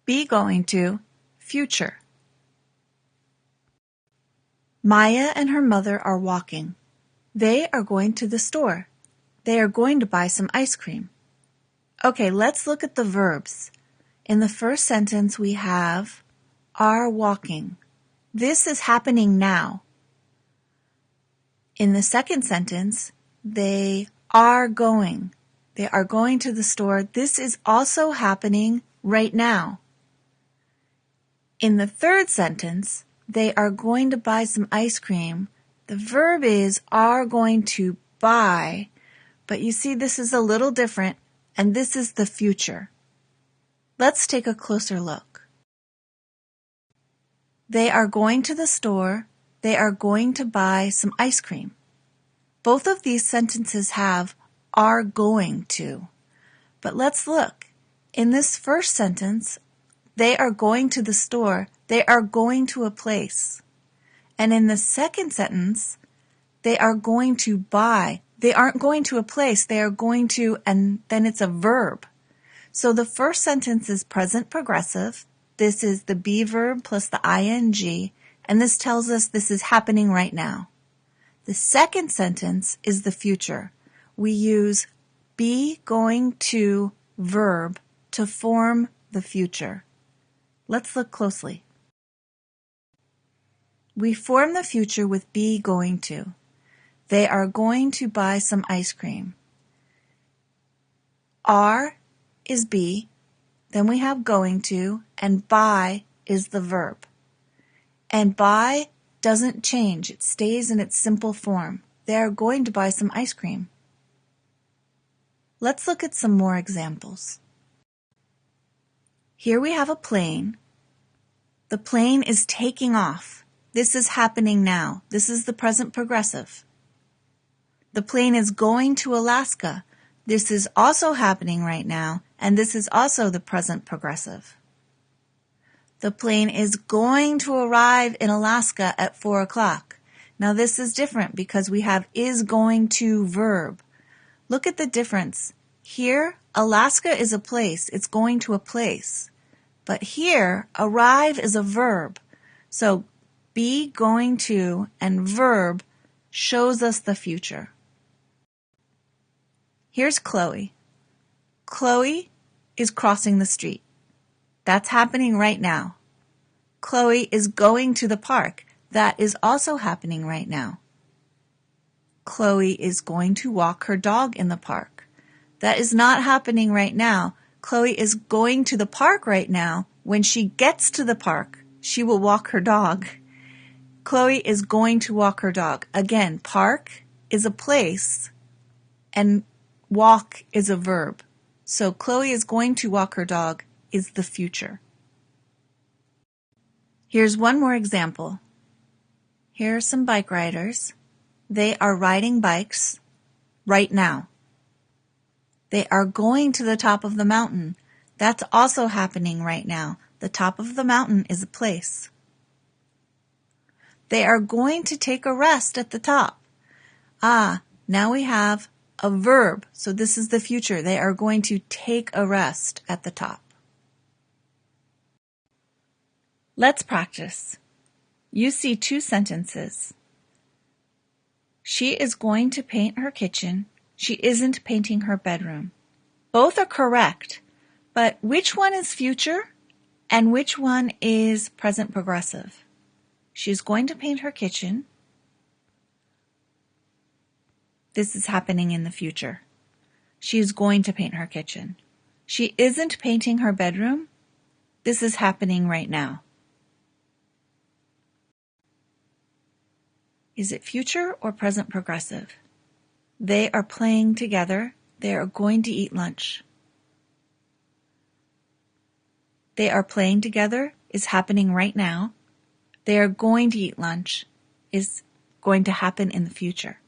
be going to, future. Maya and her mother are walking. They are going to the store. They are going to buy some ice cream. Okay, let's look at the verbs. In the first sentence, we have are walking. This is happening now. In the second sentence, they are going. They are going to the store. This is also happening right now. In the third sentence, they are going to buy some ice cream. The verb is are going to buy, but you see this is a little different, and this is the future. Let's take a closer look. They are going to the store. They are going to buy some ice cream. Both of these sentences have are going to. But let's look. In this first sentence, they are going to the store. They are going to a place. And in the second sentence, they are going to buy. They aren't going to a place. They are going to, and then it's a verb. So the first sentence is present progressive. This is the be verb plus the ing, and this tells us this is happening right now. The second sentence is the future. We use be going to verb to form the future. Let's look closely. We form the future with be going to. They are going to buy some ice cream. Are is be, then we have going to, and buy is the verb. And buy doesn't change. It stays in its simple form. They are going to buy some ice cream. Let's look at some more examples. Here we have a plane. The plane is taking off. This is happening now. This is the present progressive. The plane is going to Alaska. This is also happening right now, and this is also the present progressive. The plane is going to arrive in Alaska at 4 o'clock. Now this is different because we have is going to verb. Look at the difference. Here, Alaska is a place. It's going to a place. But here, arrive is a verb. So be going to and verb shows us the future. Here's Chloe. Chloe is crossing the street. That's happening right now. Chloe is going to the park. That is also happening right now. Chloe is going to walk her dog in the park. That is not happening right now. Chloe is going to the park right now. When she gets to the park, she will walk her dog. Chloe is going to walk her dog. Again, park is a place and walk is a verb. So Chloe is going to walk her dog is the future. Here's one more example. Here are some bike riders. They are riding bikes right now. They are going to the top of the mountain. That's also happening right now. The top of the mountain is a place. They are going to take a rest at the top. Now we have a verb. So this is the future. They are going to take a rest at the top. Let's practice. You see two sentences. She is going to paint her kitchen. She isn't painting her bedroom. Both are correct, but which one is future and which one is present progressive? She's going to paint her kitchen. This is happening in the future. She is going to paint her kitchen. She isn't painting her bedroom. This is happening right now. Is it future or present progressive? They are playing together. They are going to eat lunch. They are playing together is happening right now. They are going to eat lunch is going to happen in the future.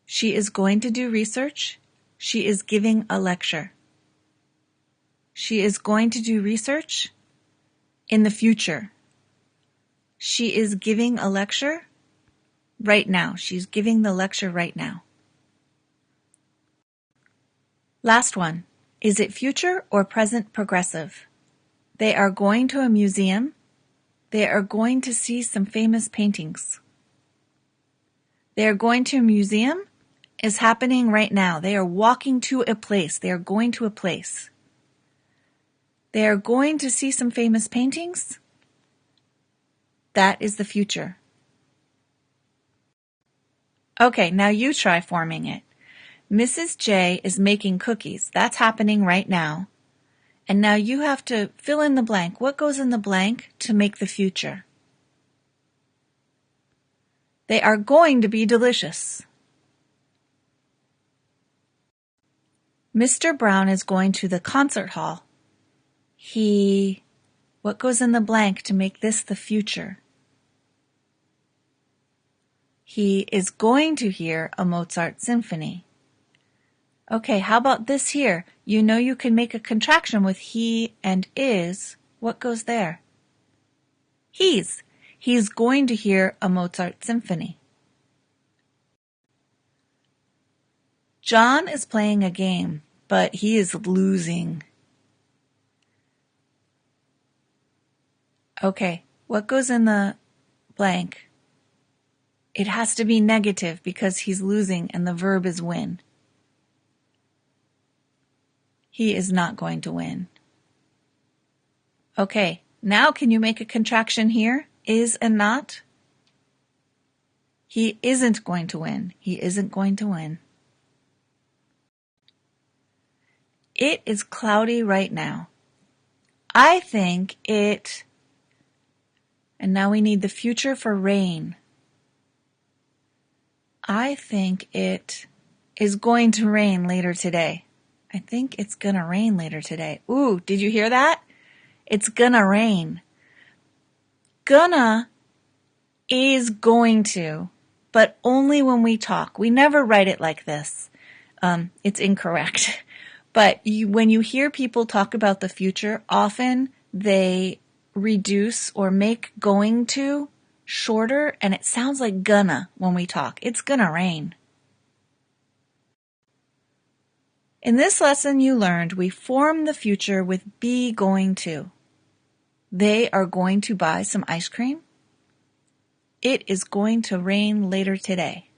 She is going to do research. She is giving a lecture. She is going to do research in the future. She is giving a lecture right now. She's giving the lecture right now. Last one. Is it future or present progressive? They are going to a museum. They are going to see some famous paintings. They are going to a museum is happening right now. They are walking to a place. They are going to a place. They are going to see some famous paintings. That is the future. Okay, now you try forming it. Mrs. J is making cookies. That's happening right now. And now you have to fill in the blank. What goes in the blank to make the future? They are going to be delicious. Mr. Brown is going to the concert hall. What goes in the blank to make this the future? He is going to hear a Mozart symphony. Okay, how about this here? You know you can make a contraction with he and is. What goes there? He's. He's going to hear a Mozart symphony. John is playing a game, but he is losing. Okay, what goes in the blank? It has to be negative because he's losing and the verb is win. He is not going to win. Okay, now can you make a contraction here? Is and not? He isn't going to win. He isn't going to win. It is cloudy right now. I think it... And now we need the future for rain. I think it is going to rain later today. I think it's gonna rain later today. Ooh, did you hear that? It's gonna rain. Gonna is going to, but only when we talk. We never write it like this. It's incorrect. But when you hear people talk about the future, often they reduce or make going to shorter, and it sounds like gonna when we talk. It's gonna rain. In this lesson you learned we form the future with be going to. They are going to buy some ice cream. It is going to rain later today.